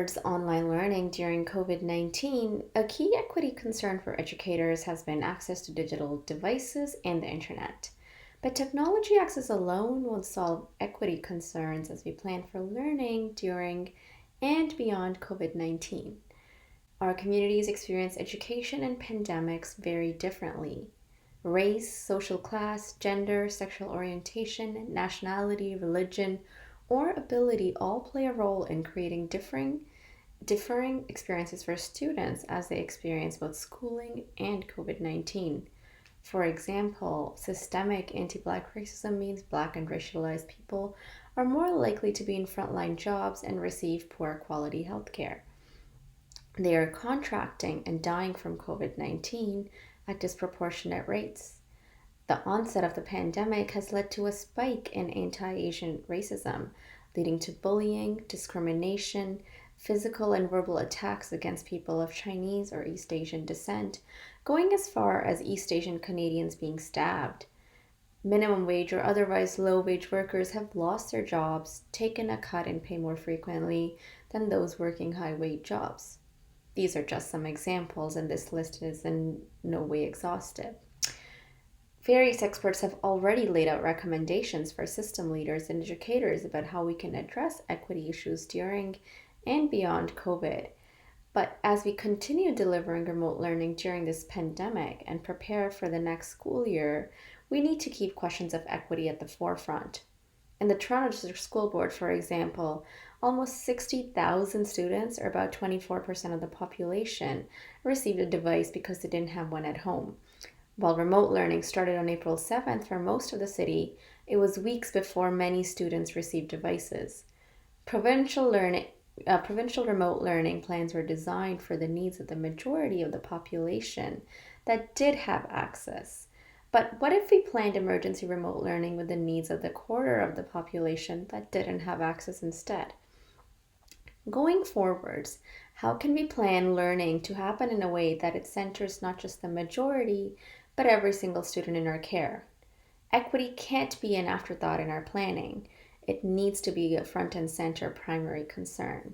towards online learning during COVID-19, a key equity concern for educators has been access to digital devices and the internet. But technology access alone won't solve equity concerns as we plan for learning during and beyond COVID-19. Our communities experience education and pandemics very differently. Race, social class, gender, sexual orientation, nationality, religion, or ability all play a role in creating differing experiences for students as they experience both schooling and COVID 19. For example, systemic anti Black racism means Black and racialized people are more likely to be in frontline jobs and receive poor quality healthcare. They are contracting and dying from COVID 19 at disproportionate rates. The onset of the pandemic has led to a spike in anti Asian racism, leading to bullying, discrimination, physical and verbal attacks against people of Chinese or East Asian descent, going as far as East Asian Canadians being stabbed. Minimum wage or otherwise low wage workers have lost their jobs, taken a cut in pay more frequently than those working high wage jobs. These are just some examples, and this list is in no way exhaustive. Various experts have already laid out recommendations for system leaders and educators about how we can address equity issues during and beyond COVID. But as we continue delivering remote learning during this pandemic and prepare for the next school year, we need to keep questions of equity at the forefront. In the Toronto District School Board, for example, almost 60,000 students, or about 24% of the population, received a device because they didn't have one at home. While remote learning started on April 7th for most of the city, it was weeks before many students received devices. Provincial remote learning plans were designed for the needs of the majority of the population that did have access. But what if we planned emergency remote learning with the needs of the quarter of the population that didn't have access instead? Going forwards, how can we plan learning to happen in a way that it centers not just the majority, but every single student in our care? Equity can't be an afterthought in our planning. It needs to be a front and center primary concern.